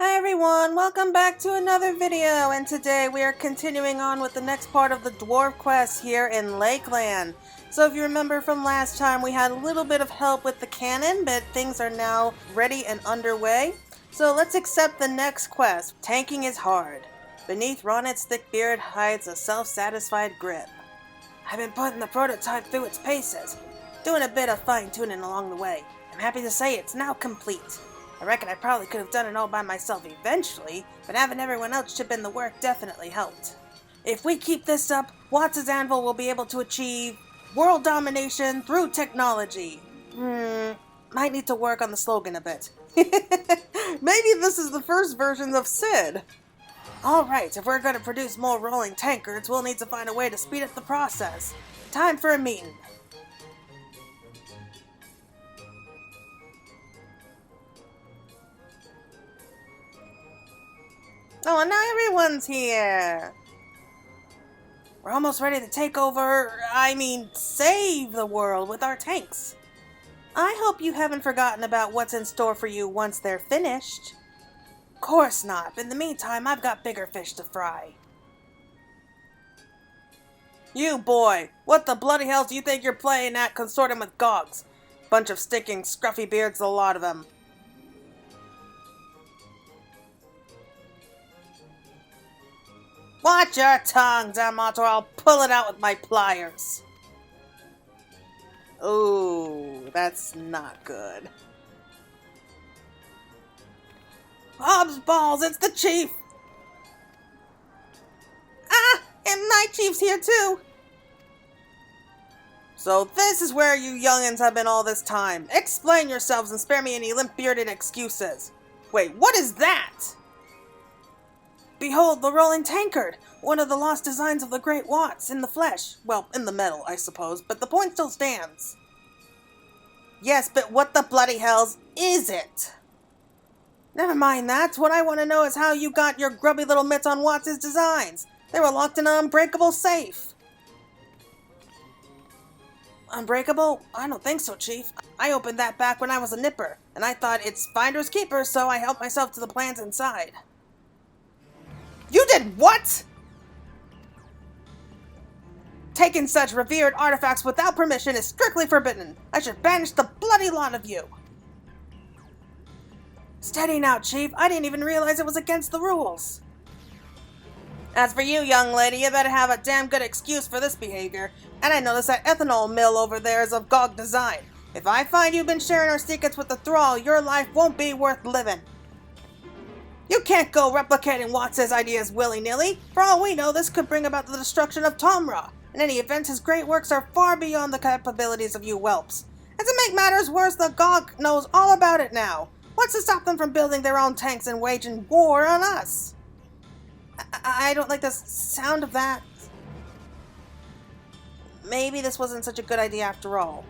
Hi everyone, welcome back to another video, and today we are continuing on with the next part of the Dwarf quest here in Lakeland. So if you remember from last time, we had a little bit of help with the cannon, but things are now ready and underway. So let's accept the next quest. Tanking is hard. Beneath Ronitt's thick beard hides a self-satisfied grip. I've been putting the prototype through its paces, doing a bit of fine-tuning along the way. I'm happy to say it's now complete. I reckon I probably could have done it all by myself eventually, but having everyone else chip in the work definitely helped. If we keep this up, Watts' anvil will be able to achieve world domination through technology. Might need to work on the slogan a bit. Maybe this is the first version of Sid. Alright, if we're going to produce more rolling tankards, we'll need to find a way to speed up the process. Time for a meeting. Oh, and now everyone's here! We're almost ready to take over, save the world with our tanks. I hope you haven't forgotten about what's in store for you once they're finished. Course not. In the meantime, I've got bigger fish to fry. You boy, what the bloody hell do you think you're playing at consorting with Gogs? Bunch of stinking scruffy beards, a lot of them. Watch your tongue, Damat, or I'll pull it out with my pliers. Ooh, that's not good. Hobbs balls, it's the chief! Ah, and my chief's here too! So this is where you youngins have been all this time. Explain yourselves and spare me any limp-bearded excuses. Wait, what is that? Behold, the rolling tankard! One of the lost designs of the Great Watts, in the flesh. Well, in the metal, I suppose, but the point still stands. Yes, but what the bloody hells is it? Never mind that. What I want to know is how you got your grubby little mitts on Watts' designs. They were locked in an unbreakable safe. Unbreakable? I don't think so, Chief. I opened that back when I was a nipper, and I thought it's finders keepers, so I helped myself to the plans inside. You did what? Taking such revered artifacts without permission is strictly forbidden. I should banish the bloody lot of you. Steady now, Chief. I didn't even realize it was against the rules. As for you, young lady, you better have a damn good excuse for this behavior. And I notice that ethanol mill over there is of Gog design. If I find you've been sharing our secrets with the thrall, your life won't be worth living. You can't go replicating Watts' ideas willy-nilly. For all we know, this could bring about the destruction of Tomra. In any event, his great works are far beyond the capabilities of you whelps. And to make matters worse, the Gog knows all about it now. What's to stop them from building their own tanks and waging war on us? I don't like the sound of that. Maybe this wasn't such a good idea after all.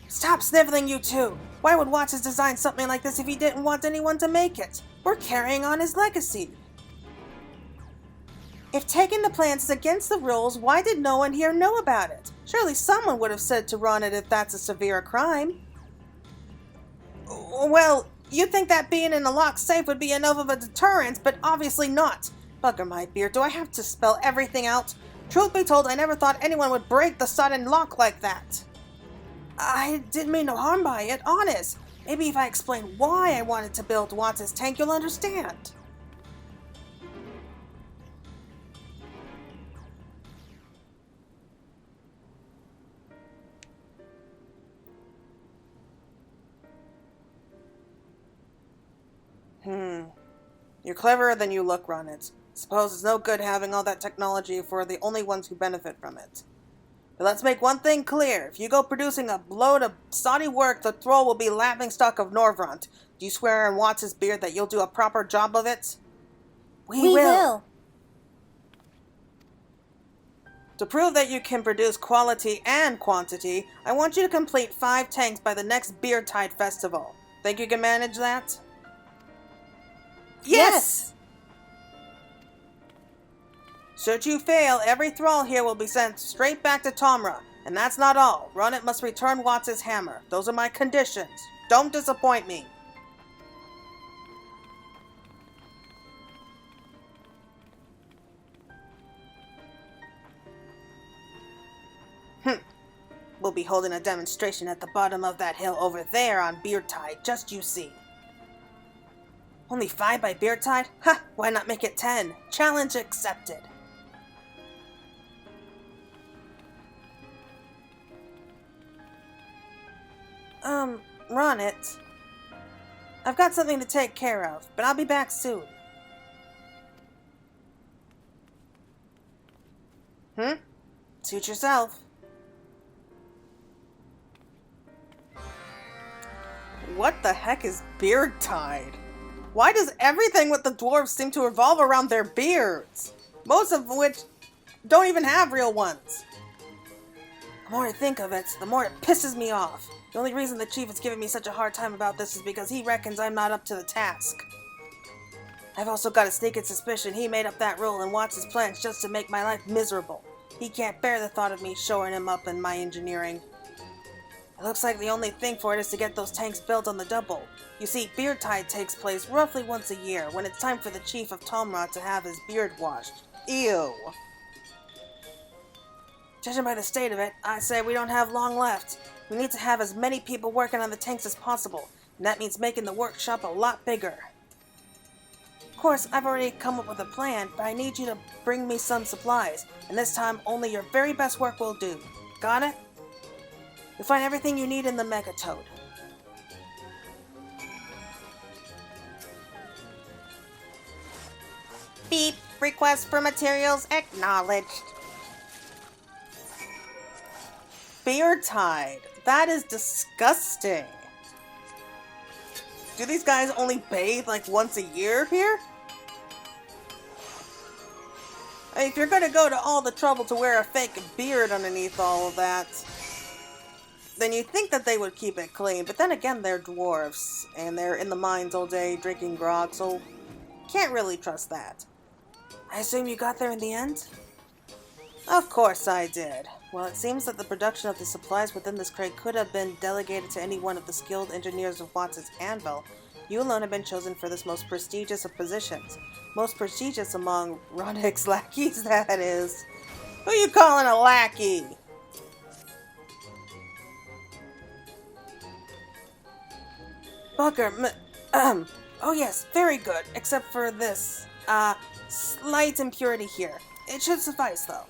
Stop sniveling, you two! Why would Watts design something like this if he didn't want anyone to make it? We're carrying on his legacy. If taking the plans is against the rules, why did no one here know about it? Surely someone would have said to Ronitt if that's a severe crime. Well, you think that being in a locked safe would be enough of a deterrent, but obviously not. Bugger my beard, do I have to spell everything out? Truth be told, I never thought anyone would break the sudden lock like that. I didn't mean no harm by it, honest. Maybe if I explain why I wanted to build Watts' tank, you'll understand. You're cleverer than you look, Ronitt. Suppose it's no good having all that technology if we're the only ones who benefit from it. But let's make one thing clear. If you go producing a load of shoddy work, the thrall will be laughingstock of Norvrant. Do you swear on Watts' beard that you'll do a proper job of it? We will. To prove that you can produce quality and quantity, I want you to complete 5 tanks by the next Beardtide Festival. Think you can manage that? Yes! Should you fail, every thrall here will be sent straight back to Tomra. And that's not all. Ronitt must return Watts' hammer. Those are my conditions. Don't disappoint me. We'll be holding a demonstration at the bottom of that hill over there on Beardtide, just you see. Only 5 by Beardtide? Ha! Why not make it 10? Challenge accepted. Ronitt. I've got something to take care of, but I'll be back soon. Suit yourself. What the heck is Beardtide? Why does everything with the dwarves seem to revolve around their beards? Most of which don't even have real ones. The more I think of it, the more it pisses me off. The only reason the chief is giving me such a hard time about this is because he reckons I'm not up to the task. I've also got a sneaking suspicion he made up that rule and wants his plans just to make my life miserable. He can't bear the thought of me showing him up in my engineering. It looks like the only thing for it is to get those tanks built on the double. You see, Beardtide takes place roughly once a year, when it's time for the chief of Tomra to have his beard washed. Ew. Judging by the state of it, I say we don't have long left. We need to have as many people working on the tanks as possible, and that means making the workshop a lot bigger. Of course, I've already come up with a plan, but I need you to bring me some supplies, and this time only your very best work will do. Got it? You'll find everything you need in the Megatoad. Beep. Request for materials acknowledged. Beardtide. That is disgusting. Do these guys only bathe like once a year here? I mean, if you're gonna go to all the trouble to wear a fake beard underneath all of that, then you'd think that they would keep it clean. But then again, they're dwarves, and they're in the mines all day drinking grog, so can't really trust that. I assume you got there in the end? Of course I did. Well, it seems that the production of the supplies within this crate could have been delegated to any one of the skilled engineers of Watts' anvil. You alone have been chosen for this most prestigious of positions. Most prestigious among Ronitt's lackeys, that is. Who you calling a lackey? Bugger, oh yes, very good, except for this, slight impurity here. It should suffice, though.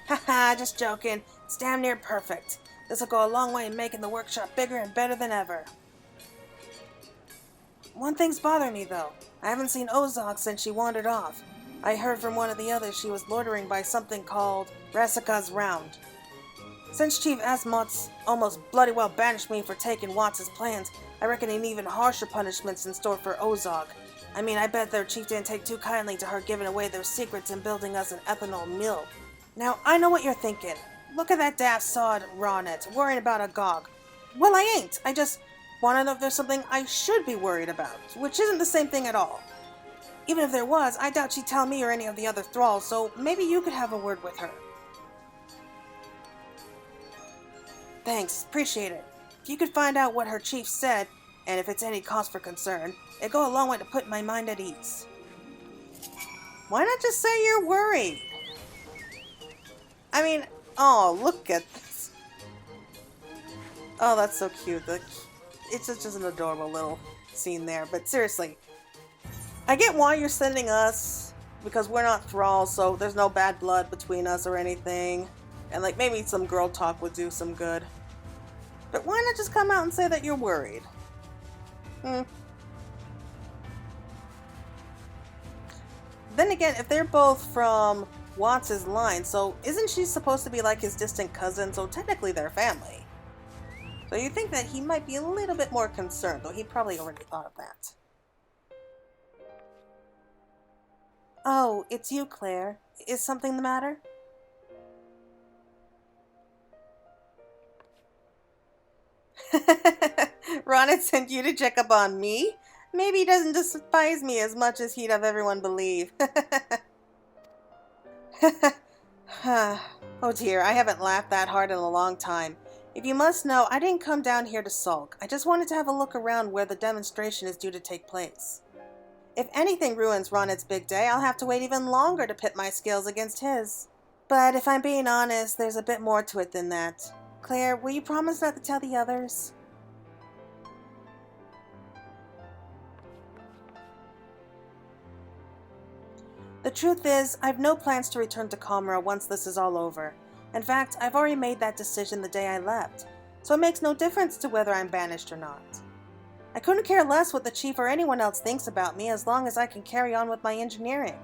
Haha, just joking. It's damn near perfect. This'll go a long way in making the workshop bigger and better than ever. One thing's bothering me, though. I haven't seen Ozogg since she wandered off. I heard from one of the others she was loitering by something called Rassika's Round. Since Chief Asmod's almost bloody well banished me for taking Watts' plans, I reckon an even harsher punishment's in store for Ozogg. I mean, I bet their chief didn't take too kindly to her giving away their secrets and building us an ethanol mill. Now, I know what you're thinking. Look at that daft sod Ronitt, worrying about Ozogg. Well, I ain't. I just want to know if there's something I should be worried about, which isn't the same thing at all. Even if there was, I doubt she'd tell me or any of the other thralls, so maybe you could have a word with her. Thanks, appreciate it. If you could find out what her chief said, and if it's any cause for concern, it'd go a long way to put my mind at ease. Why not just say you're worried? I mean, oh, look at this. Oh, that's so cute. It's just an adorable little scene there. But seriously, I get why you're sending us, because we're not thralls, so there's no bad blood between us or anything. And like, maybe some girl talk would do some good. But why not just come out and say that you're worried? Then again, if they're both from Watts' line, so isn't she supposed to be like his distant cousin, so technically they're family. So you think that he might be a little bit more concerned, though he probably already thought of that. Oh, it's you, Claire. Is something the matter? Ronitt sent you to check up on me? Maybe he doesn't despise me as much as he'd have everyone believe. Oh dear, I haven't laughed that hard in a long time. If you must know, I didn't come down here to sulk. I just wanted to have a look around where the demonstration is due to take place. If anything ruins Ronitt's big day, I'll have to wait even longer to pit my skills against his. But if I'm being honest, there's a bit more to it than that. Claire, will you promise not to tell the others? The truth is, I've no plans to return to Komra once this is all over. In fact, I've already made that decision the day I left, so it makes no difference to whether I'm banished or not. I couldn't care less what the chief or anyone else thinks about me as long as I can carry on with my engineering.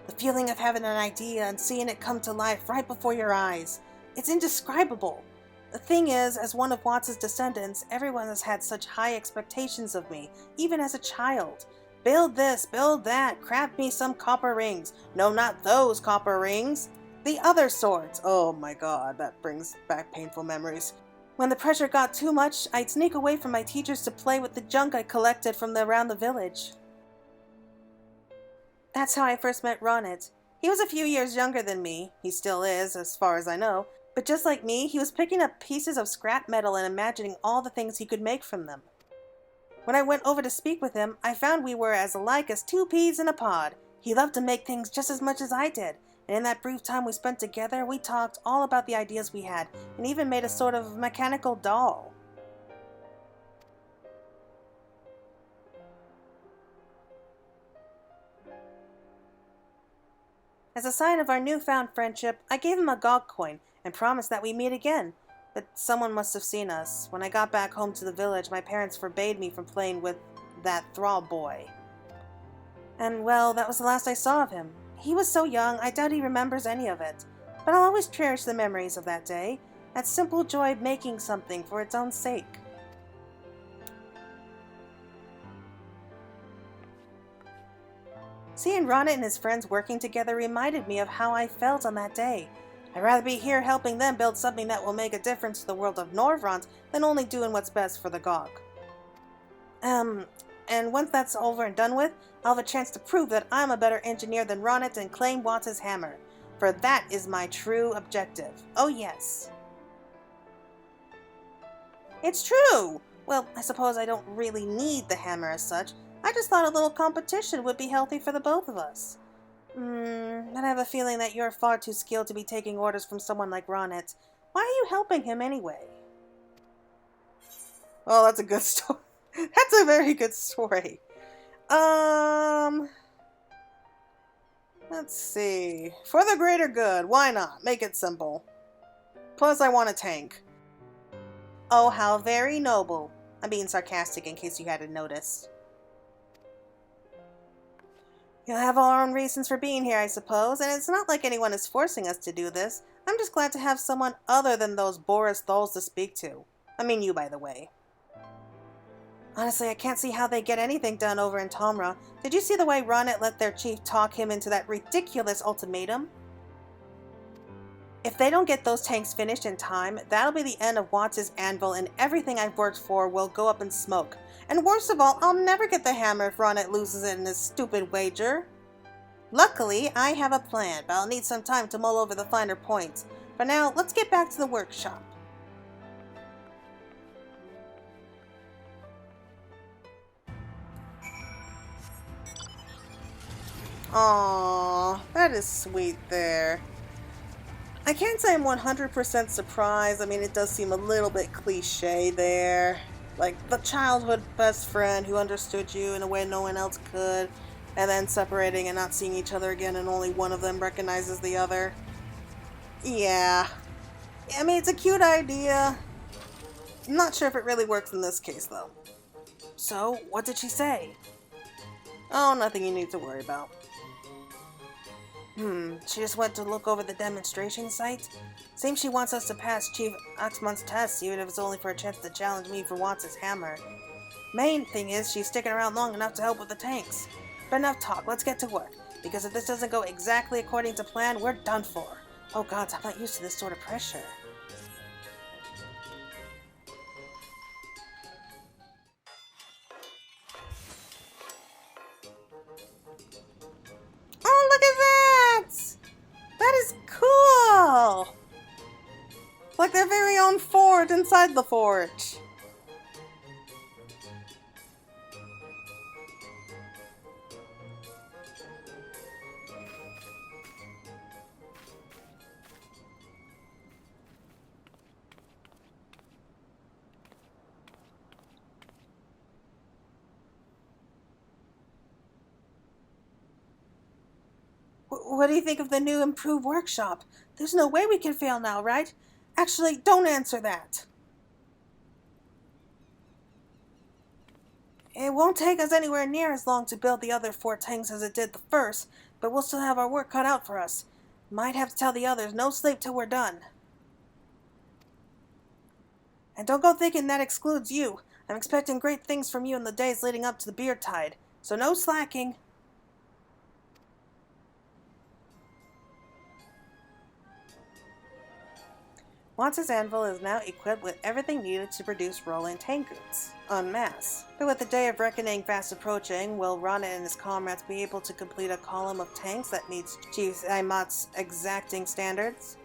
The feeling of having an idea and seeing it come to life right before your eyes, it's indescribable. The thing is, as one of Watts' descendants, everyone has had such high expectations of me, even as a child. Build this, build that, craft me some copper rings. No, not those copper rings. The other sorts. Oh my god, that brings back painful memories. When the pressure got too much, I'd sneak away from my teachers to play with the junk I collected from around the village. That's how I first met Ronitt. He was a few years younger than me. He still is, as far as I know. But just like me, he was picking up pieces of scrap metal and imagining all the things he could make from them. When I went over to speak with him, I found we were as alike as two peas in a pod. He loved to make things just as much as I did, and in that brief time we spent together, we talked all about the ideas we had, and even made a sort of mechanical doll. As a sign of our newfound friendship, I gave him a Ozogg coin and promised that we meet again. But someone must have seen us. When I got back home to the village, my parents forbade me from playing with that thrall boy. And, well, that was the last I saw of him. He was so young, I doubt he remembers any of it. But I'll always cherish the memories of that day, that simple joy of making something for its own sake. Seeing Ronitt and his friends working together reminded me of how I felt on that day. I'd rather be here helping them build something that will make a difference to the world of Norvrant than only doing what's best for the Ozogg. And once that's over and done with, I'll have a chance to prove that I'm a better engineer than Ronitt and claim Watts' hammer. For that is my true objective. Oh yes. It's true! Well, I suppose I don't really need the hammer as such. I just thought a little competition would be healthy for the both of us. But I have a feeling that you're far too skilled to be taking orders from someone like Ronitt. Why are you helping him anyway? Oh, that's a good story. That's a very good story. Let's see. For the greater good, why not? Make it simple. Plus, I want a tank. Oh, how very noble. I'm being sarcastic in case you hadn't noticed. You'll have our own reasons for being here, I suppose, and it's not like anyone is forcing us to do this. I'm just glad to have someone other than those Boris Tholls to speak to. I mean you, by the way. Honestly, I can't see how they get anything done over in Tomra. Did you see the way Ronitt let their chief talk him into that ridiculous ultimatum? If they don't get those tanks finished in time, that'll be the end of Watts' anvil and everything I've worked for will go up in smoke. And worst of all, I'll never get the hammer if Ronitt loses it in his stupid wager. Luckily, I have a plan, but I'll need some time to mull over the finer points. For now, let's get back to the workshop. Aww, that is sweet there. I can't say I'm 100% surprised. I mean, it does seem a little bit cliche there. Like, the childhood best friend who understood you in a way no one else could, and then separating and not seeing each other again and only one of them recognizes the other. Yeah. I mean, it's a cute idea. I'm not sure if it really works in this case, though. So, what did she say? Oh, nothing you need to worry about. She just went to look over the demonstration site? Seems she wants us to pass Chief Axmon's test, even if it's only for a chance to challenge me for Watts' hammer. Main thing is, she's sticking around long enough to help with the tanks. But enough talk, let's get to work. Because if this doesn't go exactly according to plan, we're done for. Oh gods, I'm not used to this sort of pressure. Oh, look at that! That is cool! Like their very own fort inside the fort. What do you think of the new improved workshop? There's no way we can fail now, right? Actually, don't answer that. It won't take us anywhere near as long to build the other 4 tanks as it did the first, but we'll still have our work cut out for us. Might have to tell the others, no sleep till we're done. And don't go thinking that excludes you. I'm expecting great things from you in the days leading up to the beer tide, so no slacking. Wanta's anvil is now equipped with everything needed to produce rolling tank goods, en masse. But with the day of reckoning fast approaching, will Ronitt and his comrades be able to complete a column of tanks that meets Chief Aimat's exacting standards?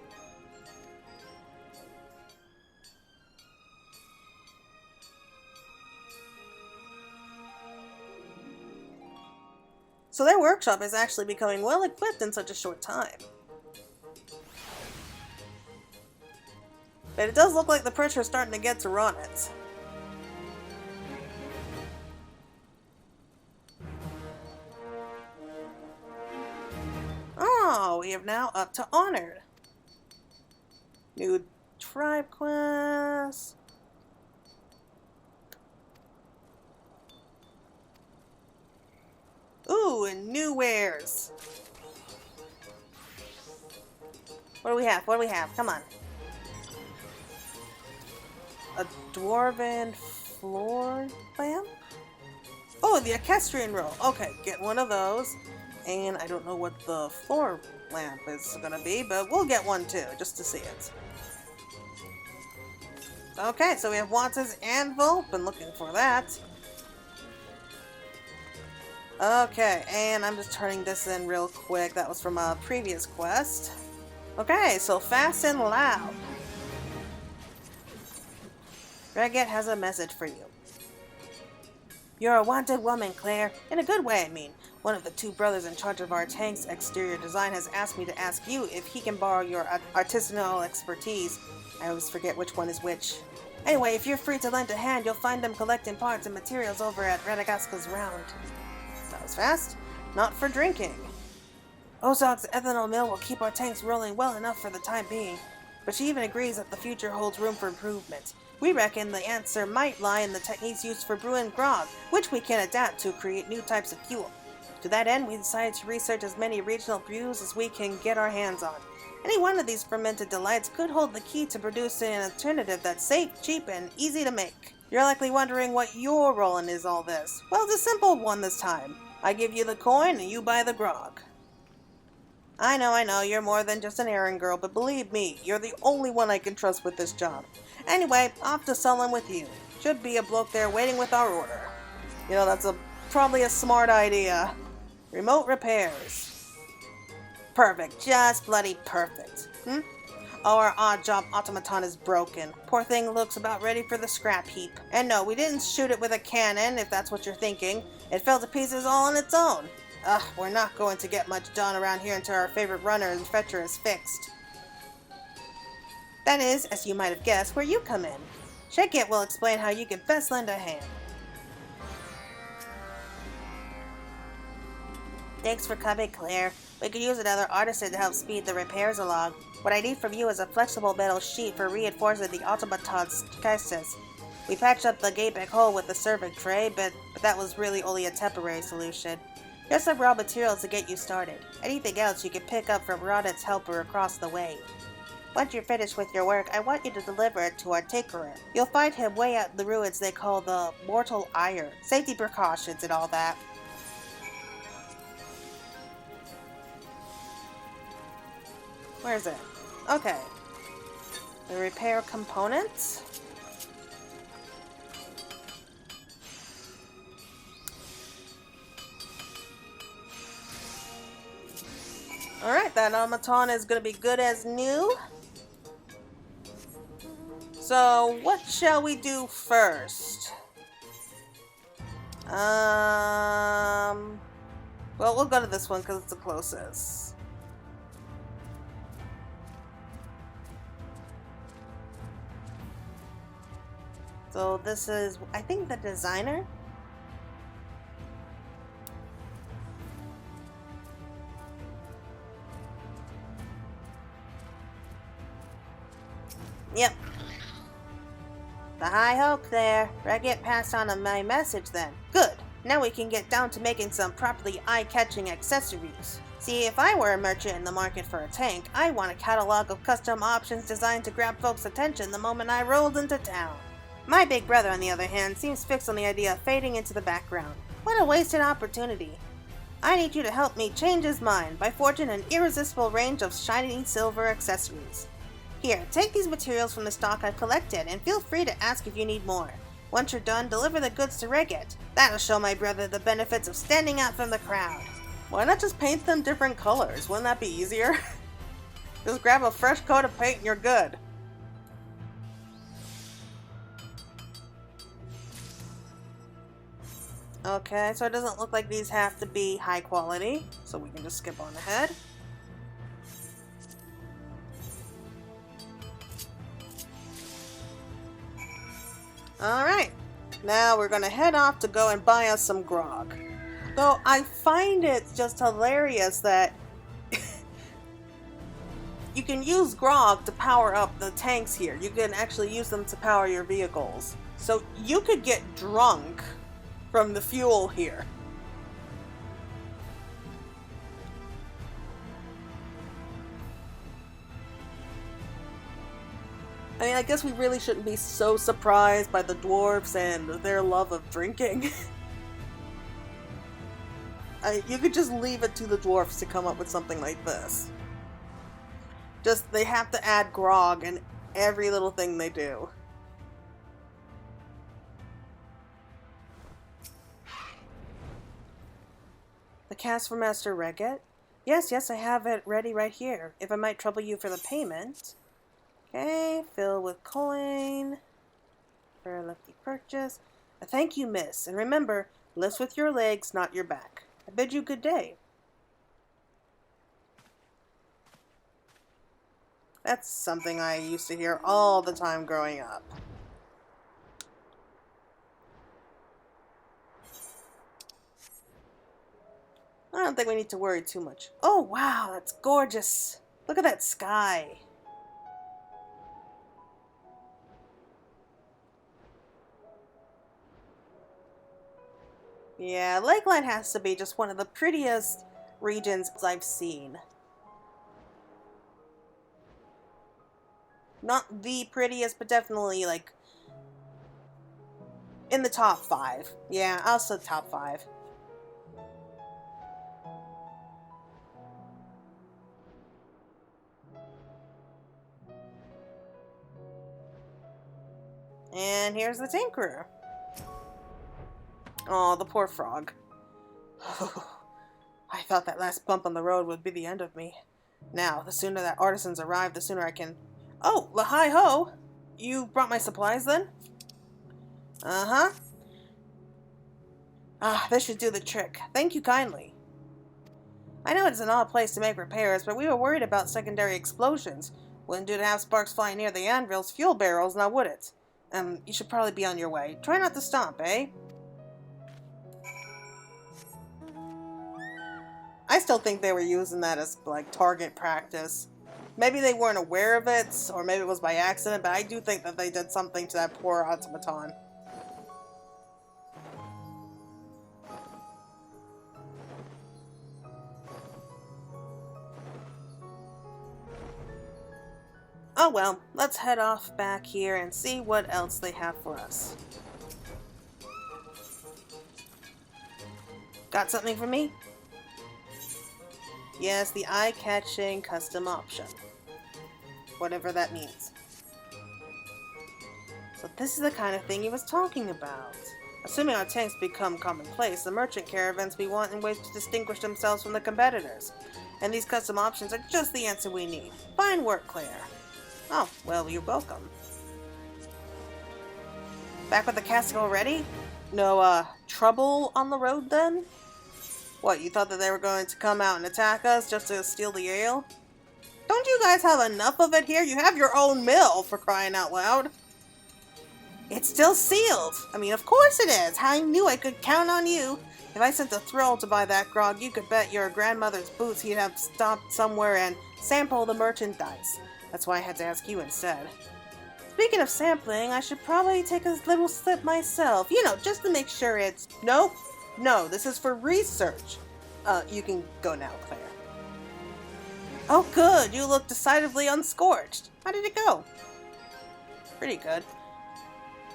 So their workshop is actually becoming well equipped in such a short time. But it does look like the pressure is starting to get to Ronitt. Oh, we have now up to Honored. New tribe quest. Ooh, and new wares. What do we have? What do we have? Come on. A dwarven floor lamp? Oh, the equestrian roll. Okay, get one of those. And I don't know what the floor lamp is gonna be, but we'll get one too, just to see it. Okay, so we have Wanta's anvil. Been looking for that. Okay, and I'm just turning this in real quick. That was from a previous quest. Okay, so fast and loud. Reget has a message for you. You're a wanted woman, Claire. In a good way, I mean. One of the 2 brothers in charge of our tank's exterior design has asked me to ask you if he can borrow your artisanal expertise. I always forget which one is which. Anyway, if you're free to lend a hand, you'll find them collecting parts and materials over at Radagast's Round. That was fast. Not for drinking. Ozogg's ethanol mill will keep our tanks rolling well enough for the time being, but she even agrees that the future holds room for improvement. We reckon the answer might lie in the techniques used for brewing grog, which we can adapt to create new types of fuel. To that end, we decided to research as many regional brews as we can get our hands on. Any one of these fermented delights could hold the key to producing an alternative that's safe, cheap, and easy to make. You're likely wondering what your role in is all this. Well, it's a simple one this time. I give you the coin and you buy the grog. I know, you're more than just an errand girl, but believe me, you're the only one I can trust with this job. Anyway, off to Sullen with you. Should be a bloke there waiting with our order. You know, that's probably a smart idea. Remote repairs. Perfect, just bloody perfect. Oh, our odd job automaton is broken. Poor thing looks about ready for the scrap heap. And no, we didn't shoot it with a cannon, if that's what you're thinking. It fell to pieces all on its own. Ugh, we're not going to get much done around here until our favorite runner and fetcher is fixed. That is, as you might have guessed, where you come in. Shake will explain how you can best lend a hand. Thanks for coming, Claire. We could use another artisan to help speed the repairs along. What I need from you is a flexible metal sheet for reinforcing the automaton's cases. We patched up the gateback hole with the serving tray, but that was really only a temporary solution. Here's some raw materials to get you started. Anything else you can pick up from Ronitt's helper across the way. Once you're finished with your work, I want you to deliver it to our tinkerer. You'll find him way out in the ruins they call the Mortal Iron. Safety precautions and all that. Where is it? Okay. The repair components. Alright, that automaton is going to be good as new. So, what shall we do first? Well, we'll go to this one because it's the closest. So this is, I think, the designer. Yep. The high hope there. Reggit passed on my message then. Good. Now we can get down to making some properly eye-catching accessories. See, if I were a merchant in the market for a tank, I'd want a catalog of custom options designed to grab folks' attention the moment I rolled into town. My big brother, on the other hand, seems fixed on the idea of fading into the background. What a wasted opportunity. I need you to help me change his mind by forging an irresistible range of shiny silver accessories. Here, take these materials from the stock I've collected, and feel free to ask if you need more. Once you're done, deliver the goods to Reggit. That'll show my brother the benefits of standing out from the crowd. Why not just paint them different colors? Wouldn't that be easier? Just grab a fresh coat of paint and you're good. Okay, so it doesn't look like these have to be high quality, so we can just skip on ahead. Alright, now we're gonna head off to go and buy us some grog. Though I find it just hilarious that you can use grog to power up the tanks here. You can actually use them to power your vehicles. So you could get drunk from the fuel here. I mean, I guess we really shouldn't be so surprised by the dwarves and their love of drinking. You could just leave it to the dwarves to come up with something like this. Just, they have to add grog in every little thing they do. The cast for Master Reggit? Yes, I have it ready right here. If I might trouble you for the payment. Okay, fill with coin. For a lefty purchase. Thank you, miss. And remember, lift with your legs, not your back. I bid you good day. That's something I used to hear all the time growing up. I don't think we need to worry too much. Oh, wow, that's gorgeous. Look at that sky. Yeah, Lakeland has to be just one of the prettiest regions I've seen. Not the prettiest, but definitely, like, in the top 5. Yeah, I'll say top 5. And here's the tank crew. Oh, the poor frog. I thought that last bump on the road would be the end of me. Now, the sooner that artisans arrive, the sooner I can... Oh, hi-ho! You brought my supplies then? Uh-huh. Ah, this should do the trick. Thank you kindly. I know it's an odd place to make repairs, but we were worried about secondary explosions. Wouldn't do to have sparks flying near the anvil's fuel barrels, now would it? You should probably be on your way. Try not to stomp, eh? I still think they were using that as, like, target practice. Maybe they weren't aware of it, or maybe it was by accident, but I do think that they did something to that poor automaton. Oh well, let's head off back here and see what else they have for us. Got something for me? Yes, the eye-catching custom option. Whatever that means. So this is the kind of thing he was talking about. Assuming our tanks become commonplace, the merchant caravans be wanting ways to distinguish themselves from the competitors. And these custom options are just the answer we need. Fine work, Claire. Oh, well, you're welcome. Back with the casting already? No, trouble on the road then? What, you thought that they were going to come out and attack us just to steal the ale? Don't you guys have enough of it here? You have your own mill, for crying out loud. It's still sealed. I mean, of course it is. I knew I could count on you. If I sent a thrall to buy that grog, you could bet your grandmother's boots he'd have stopped somewhere and sample the merchandise. That's why I had to ask you instead. Speaking of sampling, I should probably take a little sip myself. You know, just to make sure it's... Nope. No, this is for research. You can go now, Claire. Oh, good. You look decidedly unscorched. How did it go? Pretty good.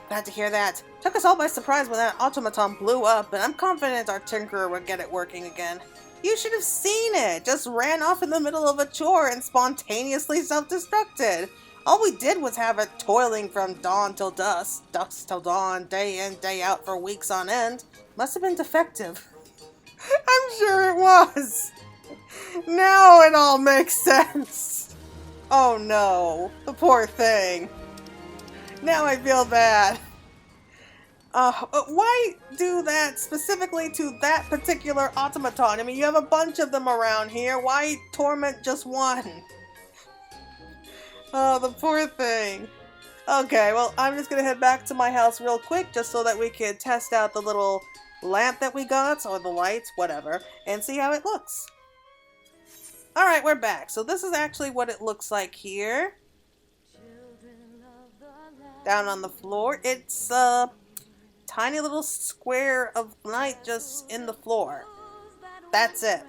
Glad to hear that. Took us all by surprise when that automaton blew up, and I'm confident our tinkerer would get it working again. You should have seen it! Just ran off in the middle of a chore and spontaneously self-destructed. All we did was have it toiling from dawn till dusk, dusk till dawn, day in, day out for weeks on end. Must have been defective. I'm sure it was. Now it all makes sense. Oh no, the poor thing. Now I feel bad. Why do that specifically to that particular automaton? I mean, you have a bunch of them around here. Why torment just one? Oh, the poor thing. Okay, well, I'm just gonna head back to my house real quick just so that we can test out the little lamp that we got, or the lights, whatever, and see how it looks. Alright, we're back. So this is actually what it looks like here. Down on the floor. It's a tiny little square of light just in the floor. That's it.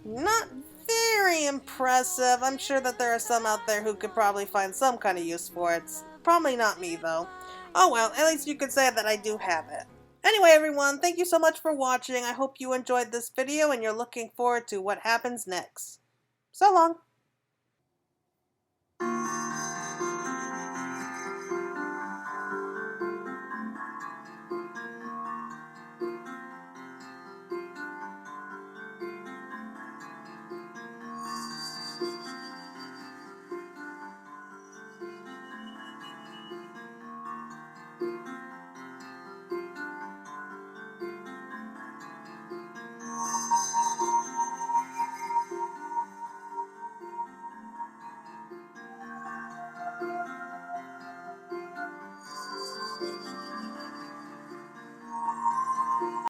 Not very impressive. I'm sure that there are some out there who could probably find some kind of use for it. It's probably not me, though. Oh well, at least you could say that I do have it. Anyway, everyone, thank you so much for watching. I hope you enjoyed this video and you're looking forward to what happens next. So long.